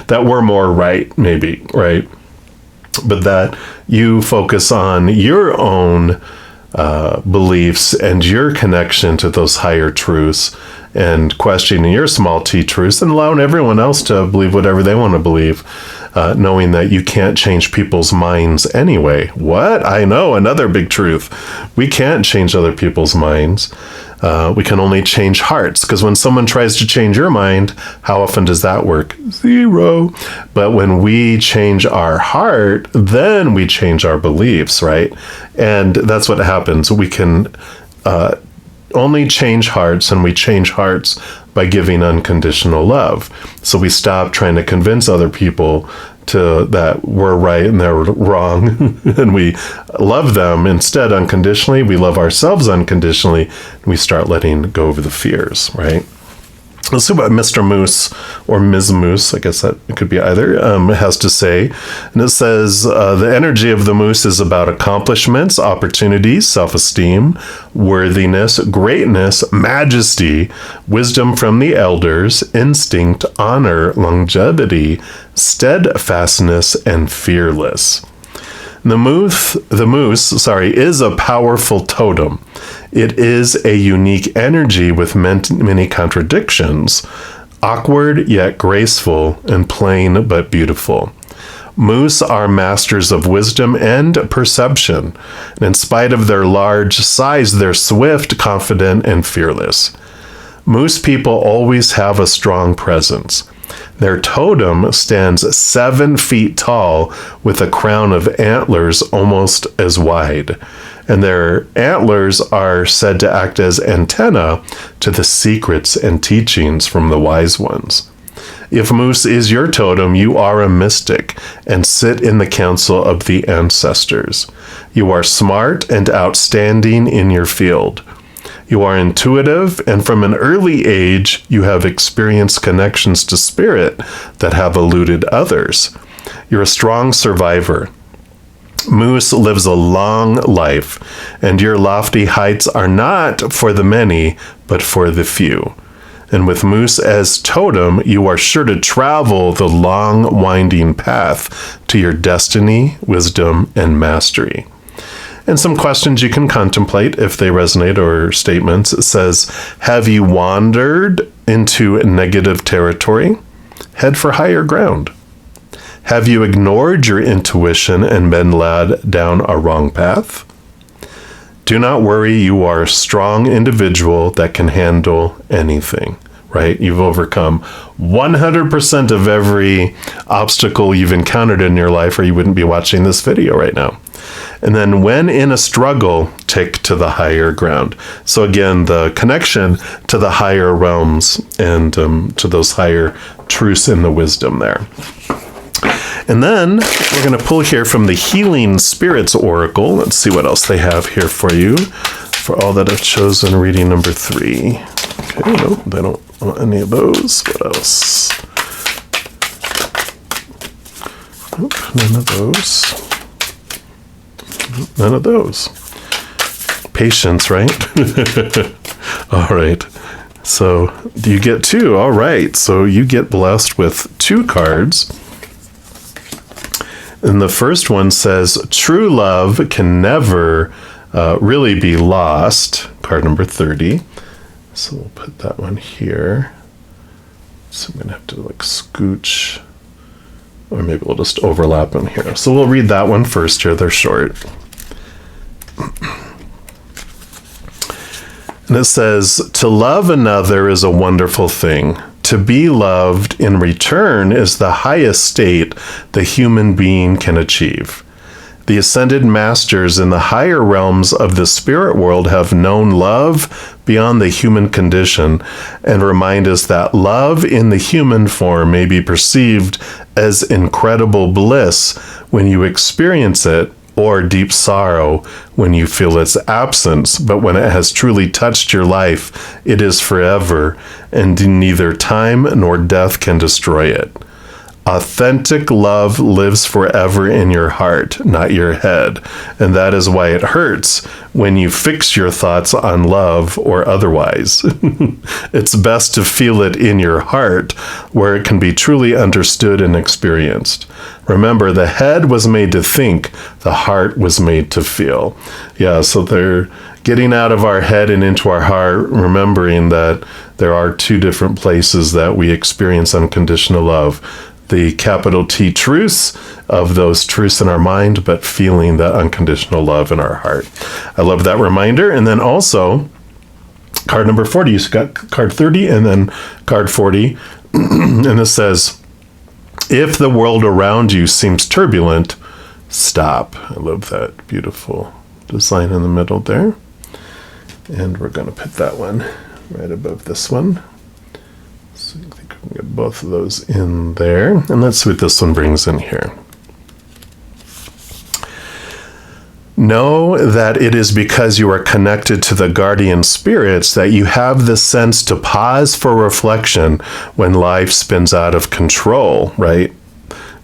A: that we're more right, maybe, right? But that you focus on your own beliefs and your connection to those higher truths and questioning your small T truths and allowing everyone else to believe whatever they want to believe, knowing that you can't change people's minds anyway. What? I know, another big truth. We can't change other people's minds. We can only change hearts, because when someone tries to change your mind, how often does that work? 0. But when we change our heart, then we change our beliefs, right? And that's what happens. We can only change hearts, and we change hearts by giving unconditional love. So we stop trying to convince other people that we're right and they're wrong, and we love them instead unconditionally. We love ourselves unconditionally, and we start letting go of the fears, right? Let's see what Mr. Moose or Ms. Moose, I guess that it could be either, has to say. And it says, the energy of the moose is about accomplishments, opportunities, self-esteem, worthiness, greatness, majesty, wisdom from the elders, instinct, honor, longevity, steadfastness, and fearless. The moose, is a powerful totem. It is a unique energy with many contradictions, awkward yet graceful, and plain but beautiful. Moose are masters of wisdom and perception, and in spite of their large size, they're swift, confident, and fearless. Moose people always have a strong presence. Their totem stands 7 feet tall with a crown of antlers almost as wide. And their antlers are said to act as antenna to the secrets and teachings from the wise ones. If moose is your totem, you are a mystic and sit in the council of the ancestors. You are smart and outstanding in your field. You are intuitive, and from an early age, you have experienced connections to spirit that have eluded others. You're a strong survivor. Moose lives a long life, and your lofty heights are not for the many, but for the few. And with moose as totem, you are sure to travel the long, winding path to your destiny, wisdom, and mastery. And some questions you can contemplate if they resonate, or statements. It says, have you wandered into negative territory? Head for higher ground. Have you ignored your intuition and been led down a wrong path? Do not worry, you are a strong individual that can handle anything, right? You've overcome 100% of every obstacle you've encountered in your life, or you wouldn't be watching this video right now. And then when in a struggle, take to the higher ground. So again, the connection to the higher realms and to those higher truths in the wisdom there. And then we're going to pull here from the Healing Spirits Oracle. Let's see what else they have here for you. For all that have chosen reading number 3. Okay, no, they don't want any of those. What else? Nope, none of those. None of those. Patience, right? All right. So you get 2. All right. So you get blessed with 2 cards. And the first one says, true love can never really be lost. Card number 30. So we'll put that one here. So I'm going to have to scooch, or maybe we'll just overlap them here. So we'll read that one first here. They're short. And it says, to love another is a wonderful thing. To be loved in return is the highest state the human being can achieve. The ascended masters in the higher realms of the spirit world have known love beyond the human condition and remind us that love in the human form may be perceived as incredible bliss when you experience it, or deep sorrow when you feel its absence, but when it has truly touched your life, it is forever, and neither time nor death can destroy it. Authentic love lives forever in your heart, not your head, and that is why it hurts when you fix your thoughts on love or otherwise. It's best to feel it in your heart, where it can be truly understood and experienced. Remember, the head was made to think, the heart was made to feel. Yeah, so they're getting out of our head and into our heart, remembering that there are 2 different places that we experience unconditional love. The capital T truths of those truths in our mind, but feeling that unconditional love in our heart. I love that reminder. And then also, card number 40. You've got card 30 and then card 40. And it says, if the world around you seems turbulent, stop. I love that beautiful design in the middle there. And we're going to put that one right above this one. So I think we can get both of those in there. And let's see what this one brings in here. Know that it is because you are connected to the guardian spirits that you have the sense to pause for reflection when life spins out of control, right?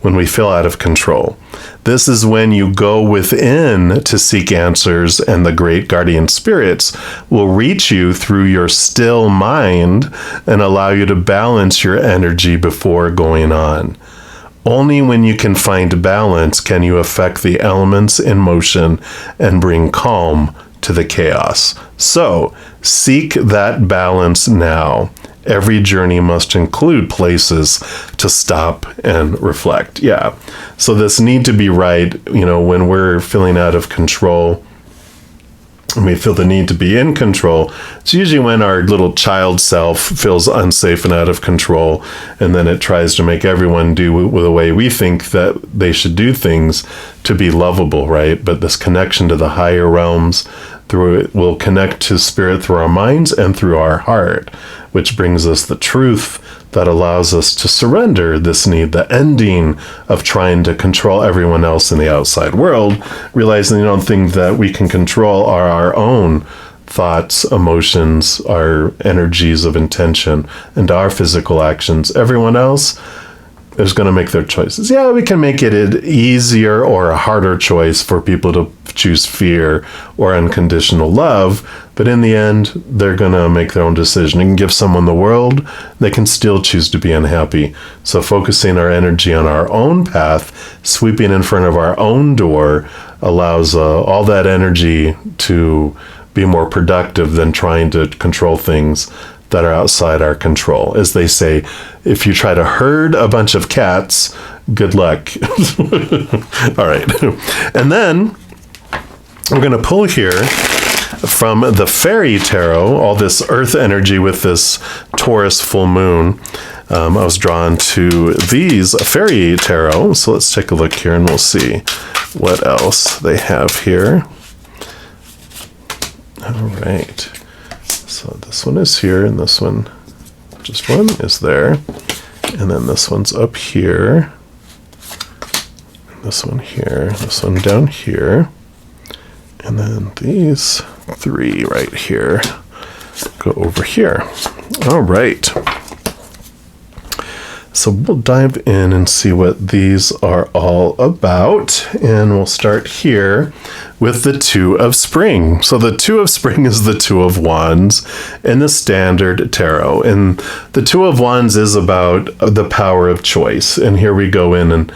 A: When we feel out of control. This is when you go within to seek answers, and the great guardian spirits will reach you through your still mind and allow you to balance your energy before going on. Only when you can find balance can you affect the elements in motion and bring calm to the chaos. So, seek that balance now. Every journey must include places to stop and reflect. Yeah. So this need to be right, when we're feeling out of control, and we feel the need to be in control, it's usually when our little child self feels unsafe and out of control, and then it tries to make everyone do the way we think that they should do things to be lovable, right? But this connection to the higher realms, Through it, we'll connect to spirit through our minds and through our heart, which brings us the truth that allows us to surrender this need, the ending of trying to control everyone else in the outside world, realizing the only thing that we can control are our own thoughts, emotions, our energies of intention, and our physical actions. Everyone else is going to make their choices. Yeah, we can make it an easier or a harder choice for people to choose fear or unconditional love, but in the end, they're going to make their own decision. You can give someone the world, they can still choose to be unhappy. So focusing our energy on our own path, sweeping in front of our own door, allows all that energy to be more productive than trying to control things that are outside our control. As they say, if you try to herd a bunch of cats, good luck. All right. And then we're going to pull here from the Fairy Tarot, all this earth energy with this Taurus full moon. I was drawn to these Fairy Tarot. So let's take a look here and we'll see what else they have here. All right. So this one is here, and this one, just one, is there. And then this one's up here. And this one here. This one down here. And then these three right here go over here. All right. So we'll dive in and see what these are all about. And we'll start here with the Two of Spring. So the Two of Spring is the Two of Wands in the standard tarot. And the Two of Wands is about the power of choice. And here we go in and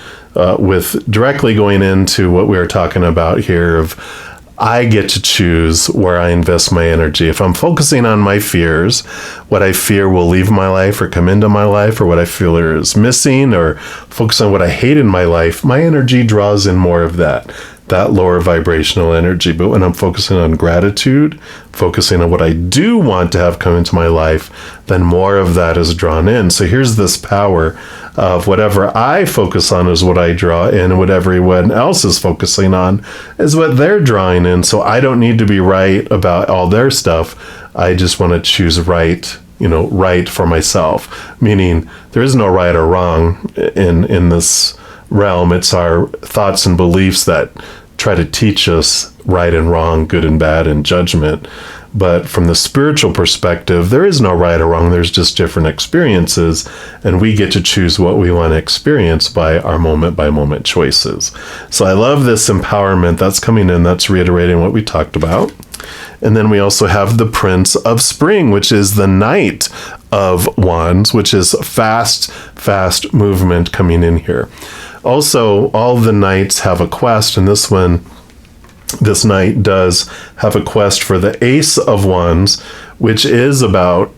A: with directly going into what we were talking about here of I get to choose where I invest my energy. If I'm focusing on my fears, what I fear will leave my life or come into my life, or what I feel is missing, or focus on what I hate in my life, my energy draws in more of that lower vibrational energy. But when I'm focusing on gratitude, focusing on what I do want to have come into my life, then more of that is drawn in. So here's this power of whatever I focus on is what I draw in, and what everyone else is focusing on is what they're drawing in. So I don't need to be right about all their stuff. I just want to choose right, right for myself. Meaning there is no right or wrong in this realm. It's our thoughts and beliefs that try to teach us right and wrong, good and bad, and judgment. But from the spiritual perspective, there is no right or wrong. There's just different experiences, and we get to choose what we want to experience by our moment-by-moment choices. So I love this empowerment that's coming in. That's reiterating what we talked about. And then we also have the Prince of Spring, which is the Knight of Wands, which is fast movement coming in here. Also, all the knights have a quest, and this knight does have a quest for the Ace of Wands, which is about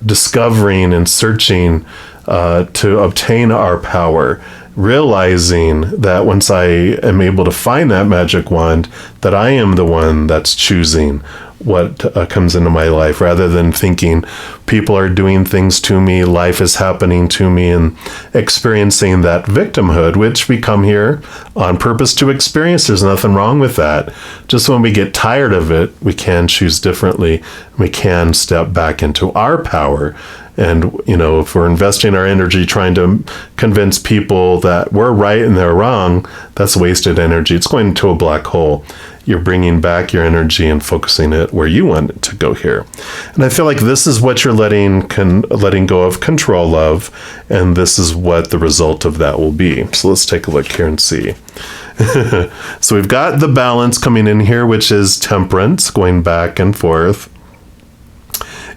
A: discovering and searching to obtain our power, realizing that once I am able to find that magic wand, that I am the one that's choosing what comes into my life, rather than thinking people are doing things to me, life is happening to me, and experiencing that victimhood, which we come here on purpose to experience. There's nothing wrong with that. Just when we get tired of it, we can choose differently. We can step back into our power. And, if we're investing our energy trying to convince people that we're right and they're wrong, that's wasted energy. It's going into a black hole. You're bringing back your energy and focusing it where you want it to go here. And I feel like this is what you're letting go of control of, and this is what the result of that will be. So let's take a look here and see. So we've got the balance coming in here, which is temperance, going back and forth.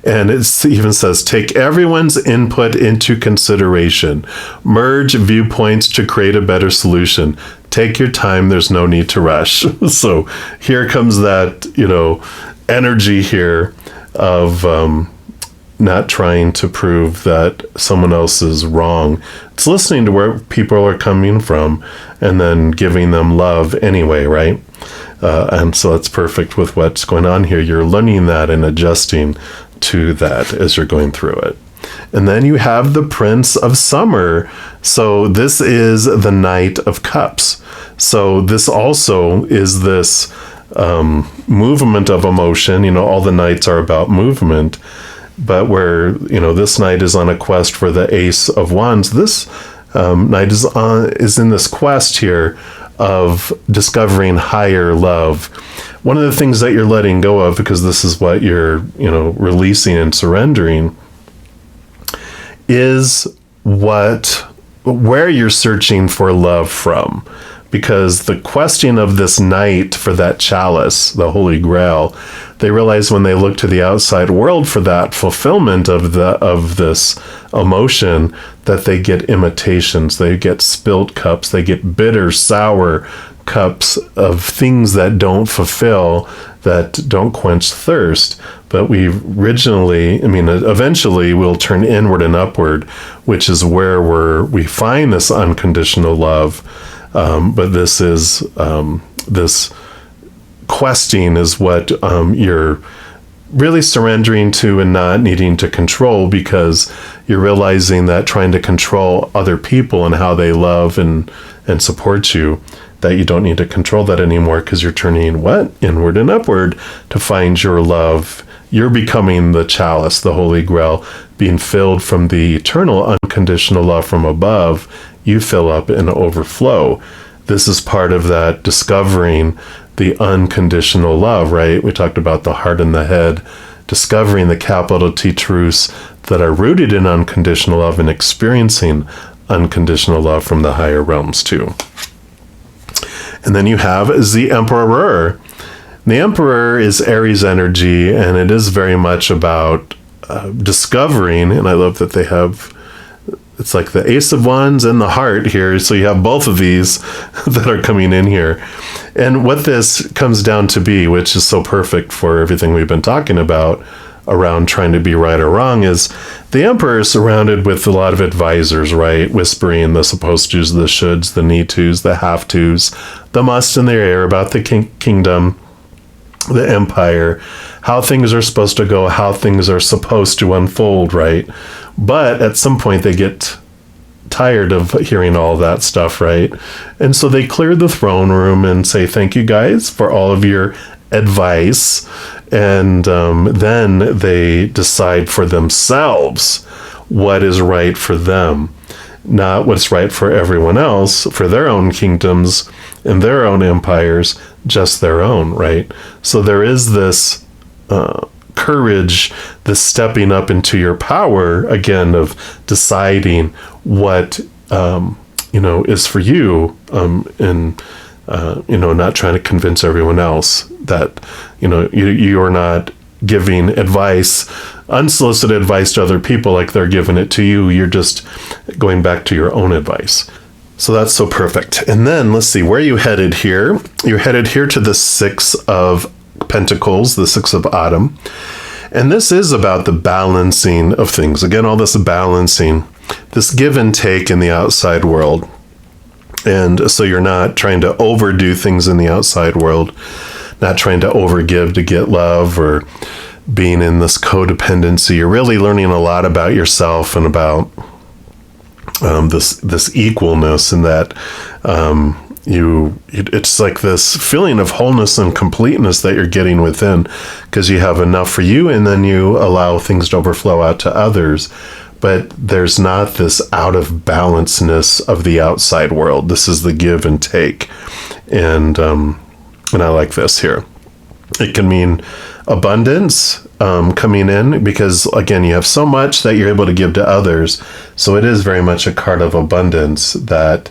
A: And it even says, take everyone's input into consideration. Merge viewpoints to create a better solution. Take your time. There's no need to rush. So here comes that, energy here of not trying to prove that someone else is wrong. It's listening to where people are coming from and then giving them love anyway, right? And so that's perfect with what's going on here. You're learning that and adjusting to that as you're going through it. And then you have the Prince of Summer. So this is the Knight of Cups. So this also is this movement of emotion. You know, all the nights are about movement, but where, you know, this knight is on a quest for the Ace of Wands, this knight is in this quest here of discovering higher love. One of the things that you're letting go of, because this is what you're, you know, releasing and surrendering, is where you're searching for love from. Because the questing of this knight for that chalice, the Holy Grail, they realize when they look to the outside world for that fulfillment of this emotion, that they get imitations, they get spilt cups, they get bitter, sour cups of things that don't fulfill, that don't quench thirst. But eventually we'll turn inward and upward, which is where we find this unconditional love. But this is this questing is what you're really surrendering to and not needing to control, because you're realizing that trying to control other people and how they love and support you, that you don't need to control that anymore, because you're turning inward and upward to find your love. You're becoming the chalice, the Holy Grail, being filled from the eternal unconditional love from above. You fill up and overflow. This is part of that discovering the unconditional love, right? We talked about the heart and the head, discovering the capital T truths that are rooted in unconditional love and experiencing unconditional love from the higher realms too. And then you have the Emperor. The Emperor is Aries energy, and it is very much about discovering, and I love that they have, it's like the Ace of Wands and the heart here. So you have both of these that are coming in here. And what this comes down to be, which is so perfect for everything we've been talking about around trying to be right or wrong, is the Emperor is surrounded with a lot of advisors, right? Whispering the supposed tos, the shoulds, the need tos, the have tos, the must in their ear about the kingdom, the empire, how things are supposed to go, how things are supposed to unfold, right? But at some point they get tired of hearing all that stuff, right? And so they clear the throne room and say, thank you guys for all of your advice. And then they decide for themselves what is right for them, not what's right for everyone else, for their own kingdoms and their own empires, just their own, right? So there is this courage, this stepping up into your power again of deciding what is for you, and not trying to convince everyone else that you're not giving advice, unsolicited advice to other people like they're giving it to you. You're just going back to your own advice. So that's so perfect. And then let's see, where are you headed here? You're headed here to the Six of Pentacles, the Six of Autumn. And this is about the balancing of things. Again, all this balancing, this give and take in the outside world. And so you're not trying to overdo things in the outside world, not trying to overgive to get love or being in this codependency. You're really learning a lot about yourself and about this equalness, and that it's like this feeling of wholeness and completeness that you're getting within, because you have enough for you and then you allow things to overflow out to others. But there's not this out of balanceness of the outside world. This is the give and take. And I like this here. It can mean abundance coming in, because again, you have so much that you're able to give to others. So it is very much a card of abundance that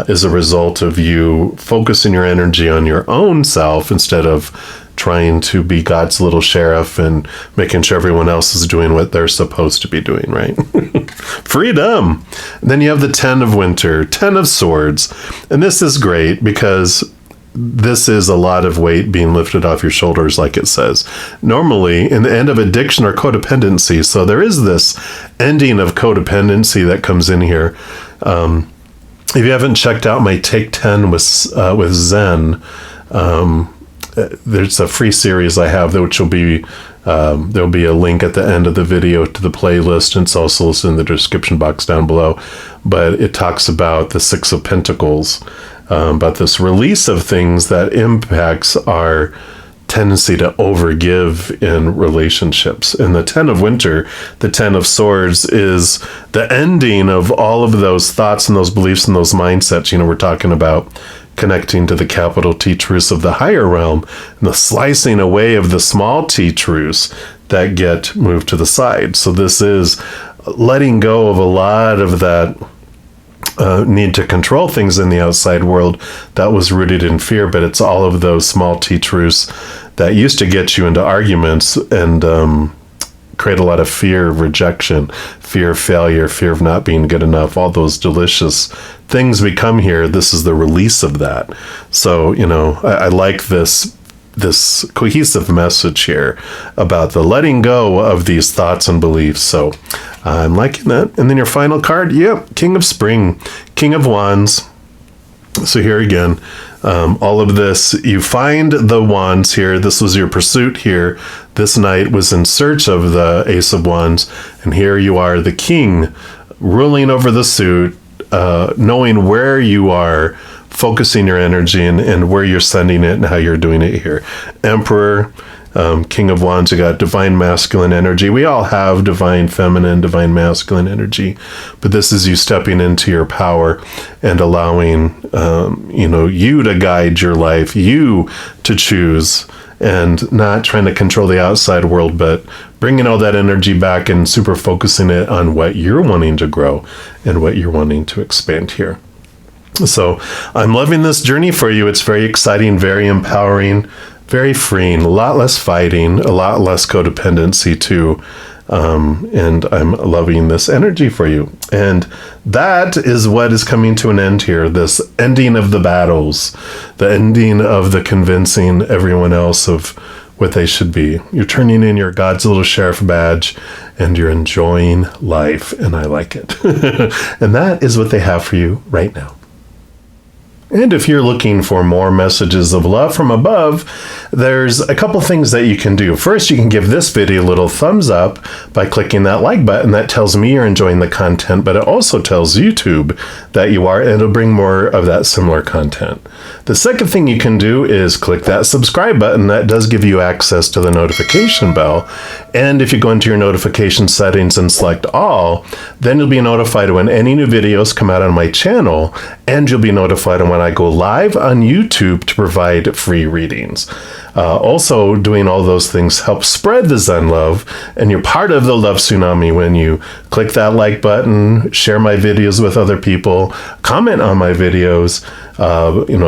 A: is a result of you focusing your energy on your own self instead of trying to be God's little sheriff and making sure everyone else is doing what they're supposed to be doing, right? Freedom. And then you have the 10 of Winter, 10 of Swords. And this is great because this is a lot of weight being lifted off your shoulders, like it says. Normally, in the end of addiction or codependency, so there is this ending of codependency that comes in here. If you haven't checked out my Take 10 with Zen, there's a free series I have, which will be there'll be a link at the end of the video to the playlist, and it's also in the description box down below. But it talks about the Six of Pentacles, about this release of things that impacts our tendency to overgive in relationships. And the 10 of Winter, the 10 of Swords, is the ending of all of those thoughts and those beliefs and those mindsets. We're talking about connecting to the capital T truths of the higher realm and the slicing away of the small T truths that get moved to the side. So this is letting go of a lot of that need to control things in the outside world that was rooted in fear, but it's all of those small T truths that used to get you into arguments and create a lot of fear of rejection, fear of failure, fear of not being good enough, all those delicious things we come here. This is the release of that. So, I like this cohesive message here about the letting go of these thoughts and beliefs. So I'm liking that. And then your final card, King of Spring, King of Wands. So here again, all of this, you find the wands here. This was your pursuit here. This knight was in search of the Ace of Wands. And here you are, the king, ruling over the suit, knowing where you are, focusing your energy and where you're sending it and how you're doing it here. Emperor, King of Wands, you got divine masculine energy. We all have divine feminine, divine masculine energy, but this is you stepping into your power and allowing, you to guide your life, you to choose, and not trying to control the outside world, but bringing all that energy back and super focusing it on what you're wanting to grow and what you're wanting to expand here. So I'm loving this journey for you. It's very exciting, very empowering, very freeing, a lot less fighting, a lot less codependency too. And I'm loving this energy for you. And that is what is coming to an end here. This ending of the battles, the ending of the convincing everyone else of what they should be. You're turning in your God's little sheriff badge and you're enjoying life. And I like it. And that is what they have for you right now. And if you're looking for more messages of love from above, there's a couple things that you can do. First, you can give this video a little thumbs up by clicking that like button. That tells me you're enjoying the content, but it also tells YouTube that you are, and it'll bring more of that similar content. The second thing you can do is click that subscribe button. That does give you access to the notification bell. And if you go into your notification settings and select all, then you'll be notified when any new videos come out on my channel, and you'll be notified when I go live on YouTube to provide free readings. Also, doing all those things helps spread the Zen love, and you're part of the Love Tsunami when you click that like button, share my videos with other people, comment on my videos,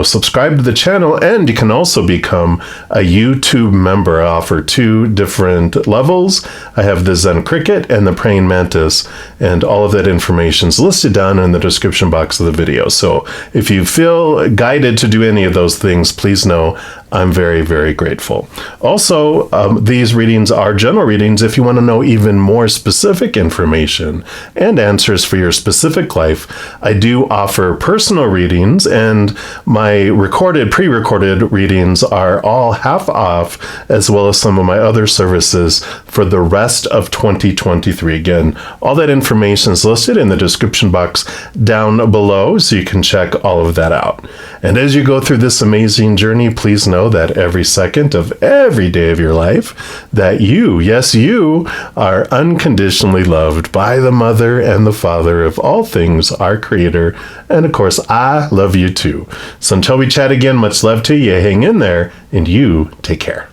A: subscribe to the channel, and you can also become a YouTube member. I offer 2 different levels. I have the Zen Cricket and the Praying Mantis, and all of that information is listed down in the description box of the video. So if you feel guided to do any of those things, please know I'm very, very grateful. Also, these readings are general readings. If you want to know even more specific information and answers for your specific life, I do offer personal readings, and my pre-recorded readings are all half off, as well as some of my other services for the rest of 2023. Again, all that information is listed in the description box down below, so you can check all of that out. And as you go through this amazing journey, please know that every second of every day of your life, that you, yes, you, are unconditionally loved by the Mother and the Father of all things, our Creator. And of course, I love you too. So until we chat again, much love to you. Hang in there, and you take care.